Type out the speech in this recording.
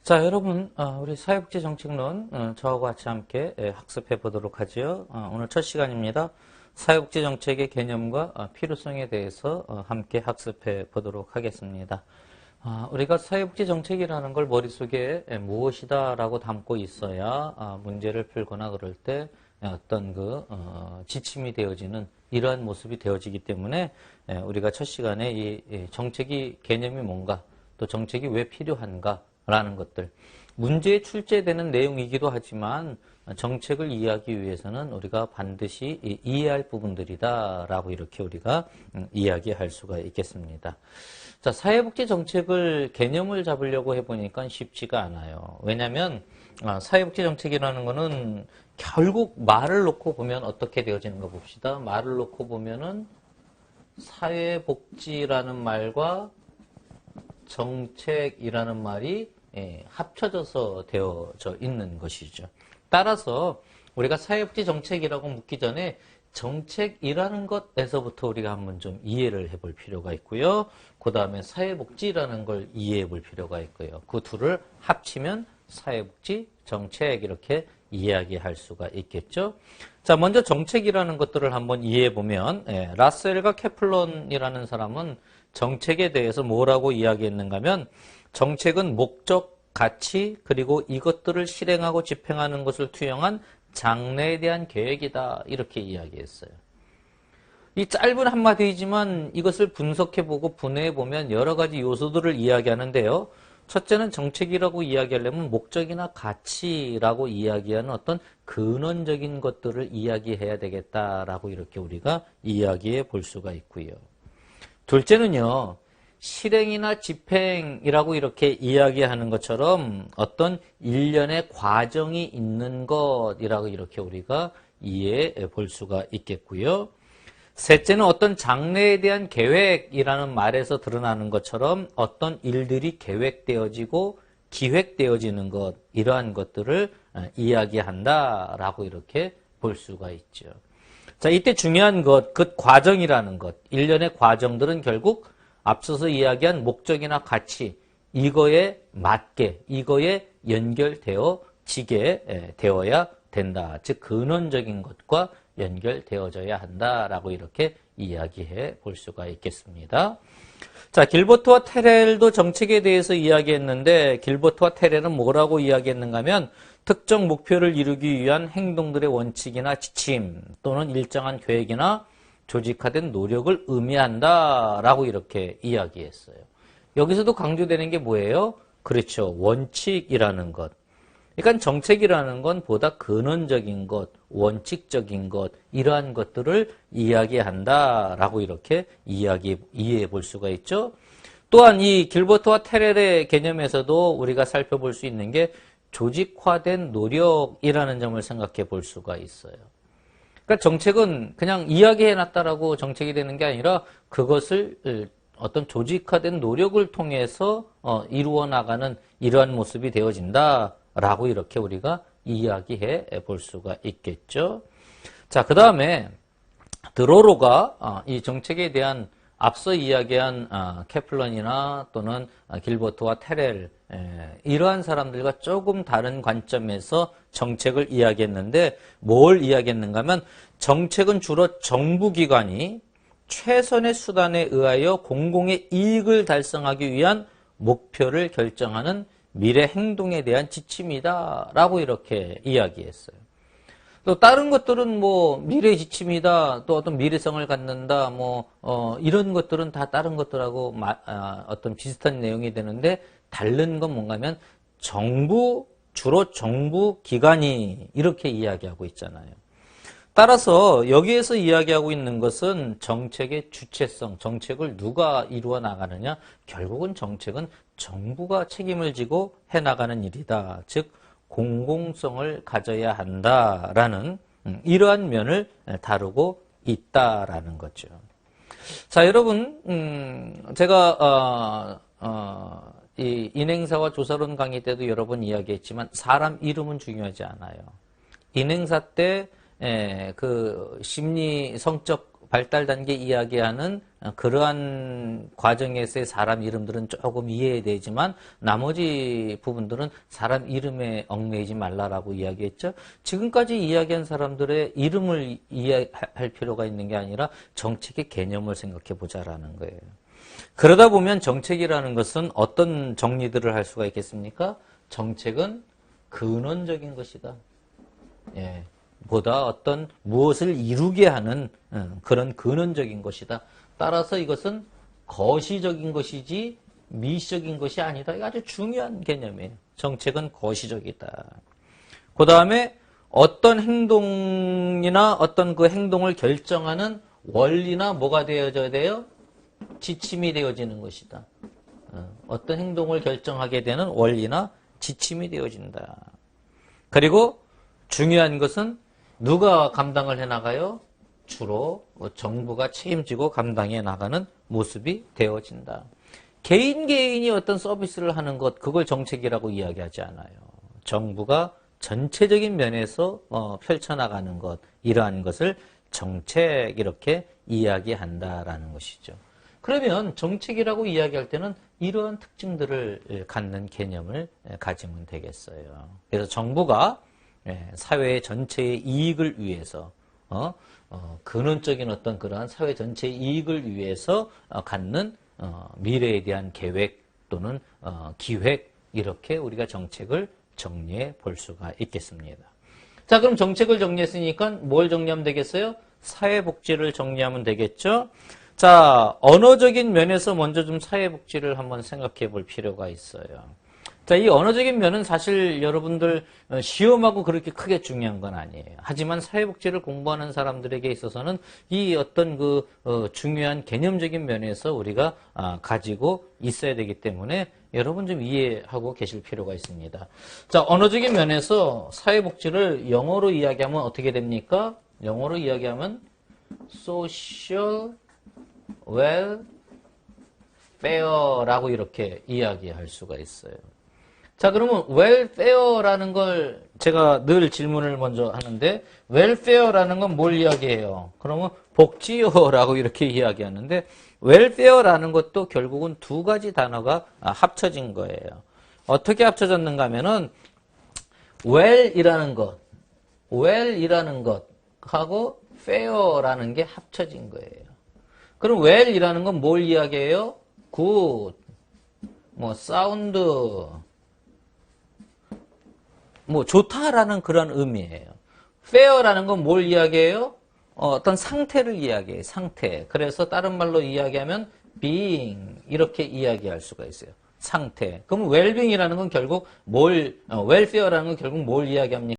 자, 여러분, 우리 사회복지 정책론 저하고 같이 함께 학습해 보도록 하죠. 오늘 첫 시간입니다. 사회복지 정책의 개념과 필요성에 대해서 함께 학습해 보도록 하겠습니다. 우리가 사회복지 정책이라는 걸 머릿속에 무엇이다라고 담고 있어야 문제를 풀거나 그럴 때 어떤 지침이 되어지는 이러한 모습이 되어지기 때문에 우리가 첫 시간에 이 정책이 개념이 뭔가 또 정책이 왜 필요한가 라는 것들, 문제에 출제되는 내용이기도 하지만 정책을 이해하기 위해서는 우리가 반드시 이해할 부분들이다라고 이렇게 우리가 이야기할 수가 있겠습니다. 자, 사회복지 정책을 개념을 잡으려고 해보니까 쉽지가 않아요. 왜냐하면 사회복지 정책이라는 거는 결국 말을 놓고 보면 어떻게 되어지는가 봅시다. 말을 놓고 보면은 사회복지라는 말과 정책이라는 말이 합쳐져서 되어져 있는 것이죠. 따라서 우리가 사회복지 정책이라고 묻기 전에 정책이라는 것에서부터 우리가 한번 좀 이해를 해볼 필요가 있고요. 그 다음에 사회복지라는 걸 이해해 볼 필요가 있고요. 그 둘을 합치면 사회복지 정책 이렇게 이야기할 수가 있겠죠. 자, 먼저 정책이라는 것들을 한번 이해해 보면 라셀과 케플런이라는 사람은 정책에 대해서 뭐라고 이야기했는가 하면 정책은 목적, 가치, 그리고 이것들을 실행하고 집행하는 것을 투영한 장래에 대한 계획이다. 이렇게 이야기했어요. 이 짧은 한마디이지만 이것을 분석해보고 분해해보면 여러 가지 요소들을 이야기하는데요. 첫째는 정책이라고 이야기하려면 목적이나 가치라고 이야기하는 어떤 근원적인 것들을 이야기해야 되겠다라고 이렇게 우리가 이야기해 볼 수가 있고요. 둘째는요. 실행이나 집행이라고 이렇게 이야기하는 것처럼 어떤 일련의 과정이 있는 것이라고 이렇게 우리가 이해해 볼 수가 있겠고요. 셋째는 어떤 장래에 대한 계획이라는 말에서 드러나는 것처럼 어떤 일들이 계획되어지고 기획되어지는 것, 이러한 것들을 이야기한다라고 이렇게 볼 수가 있죠. 자, 이때 중요한 것, 그 과정이라는 것, 일련의 과정들은 결국 앞서서 이야기한 목적이나 가치, 이거에 맞게, 이거에 연결되어지게 되어야 된다. 즉, 근원적인 것과 연결되어져야 한다라고 이렇게 이야기해 볼 수가 있겠습니다. 자, 길버트와 테렐도 정책에 대해서 이야기했는데 길버트와 테렐은 뭐라고 이야기했는가 하면 특정 목표를 이루기 위한 행동들의 원칙이나 지침 또는 일정한 계획이나 조직화된 노력을 의미한다라고 이렇게 이야기했어요. 여기서도 강조되는 게 뭐예요? 그렇죠. 원칙이라는 것. 그러니까 정책이라는 건 보다 근원적인 것, 원칙적인 것, 이러한 것들을 이야기한다라고 이렇게 이해해 볼 수가 있죠. 또한 이 길버트와 테렐의 개념에서도 우리가 살펴볼 수 있는 게 조직화된 노력이라는 점을 생각해 볼 수가 있어요. 그러니까 정책은 그냥 이야기해놨다라고 정책이 되는 게 아니라 그것을 어떤 조직화된 노력을 통해서 이루어 나가는 이러한 모습이 되어진다라고 이렇게 우리가 이야기해 볼 수가 있겠죠. 자, 그 다음에 드로로가 이 정책에 대한 앞서 이야기한 케플런이나 또는 길버트와 테렐 이러한 사람들과 조금 다른 관점에서 정책을 이야기했는데 뭘 이야기했는가 하면 정책은 주로 정부기관이 최선의 수단에 의하여 공공의 이익을 달성하기 위한 목표를 결정하는 미래 행동에 대한 지침이다 라고 이렇게 이야기했어요. 또 다른 것들은 뭐 미래 지침이다, 또 어떤 미래성을 갖는다, 이런 것들은 다 다른 것들하고 어떤 비슷한 내용이 되는데 다른 건 뭔가 하면 주로 정부 기관이 이렇게 이야기하고 있잖아요. 따라서 여기에서 이야기하고 있는 것은 정책의 주체성, 정책을 누가 이루어 나가느냐, 결국은 정책은 정부가 책임을 지고 해나가는 일이다. 즉 공공성을 가져야 한다라는 이러한 면을 다루고 있다라는 거죠. 자, 여러분, 제가 이 인행사와 조사론 강의 때도 여러 번 이야기했지만 사람 이름은 중요하지 않아요. 인행사 때 그 심리 성적 발달 단계 이야기하는 그러한 과정에서의 사람 이름들은 조금 이해되지만 나머지 부분들은 사람 이름에 얽매이지 말라라고 이야기했죠. 지금까지 이야기한 사람들의 이름을 이해할 필요가 있는 게 아니라 정책의 개념을 생각해 보자라는 거예요. 그러다 보면 정책이라는 것은 어떤 정리들을 할 수가 있겠습니까? 정책은 근원적인 것이다. 예. 보다 어떤 무엇을 이루게 하는 그런 근원적인 것이다. 따라서 이것은 거시적인 것이지 미시적인 것이 아니다. 이거 아주 중요한 개념이에요. 정책은 거시적이다. 그 다음에 어떤 행동이나 어떤 그 행동을 결정하는 원리나 뭐가 되어져야 돼요? 지침이 되어지는 것이다. 어떤 행동을 결정하게 되는 원리나 지침이 되어진다. 그리고 중요한 것은 누가 감당을 해나가요? 주로 정부가 책임지고 감당해 나가는 모습이 되어진다. 개인이 어떤 서비스를 하는 것, 그걸 정책이라고 이야기하지 않아요. 정부가 전체적인 면에서 펼쳐나가는 것, 이러한 것을 정책 이렇게 이야기한다라는 것이죠. 그러면 정책이라고 이야기할 때는 이러한 특징들을 갖는 개념을 가지면 되겠어요. 그래서 정부가 사회 전체의 이익을 위해서 근원적인 어떤 그러한 사회 전체의 이익을 위해서 갖는 미래에 대한 계획 또는 기획 이렇게 우리가 정책을 정리해 볼 수가 있겠습니다. 자, 그럼 정책을 정리했으니까 뭘 정리하면 되겠어요? 사회복지를 정리하면 되겠죠? 자, 언어적인 면에서 먼저 좀 사회복지를 한번 생각해 볼 필요가 있어요. 자, 이 언어적인 면은 사실 여러분들 시험하고 그렇게 크게 중요한 건 아니에요. 하지만 사회복지를 공부하는 사람들에게 있어서는 이 어떤 그 중요한 개념적인 면에서 우리가 가지고 있어야 되기 때문에 여러분 좀 이해하고 계실 필요가 있습니다. 자, 언어적인 면에서 사회복지를 영어로 이야기하면 어떻게 됩니까? 영어로 이야기하면 social welfare라고 이렇게 이야기할 수가 있어요. 자, 그러면 welfare라는 걸 제가 늘 질문을 먼저 하는데 welfare라는 건 뭘 이야기해요? 그러면 복지요라고 이렇게 이야기하는데 welfare라는 것도 결국은 두 가지 단어가 합쳐진 거예요. 어떻게 합쳐졌는가 하면은 well이라는 것하고 fair라는 게 합쳐진 거예요. 그럼 well이라는 건 뭘 이야기해요? good, sound, 좋다라는 그런 의미예요. fair라는 건 뭘 이야기해요? 어떤 상태를 이야기해요. 상태. 그래서 다른 말로 이야기하면 being 이렇게 이야기할 수가 있어요. 상태. 그럼 well-being이라는 건 결국 welfare라는 건 결국 뭘 이야기합니까?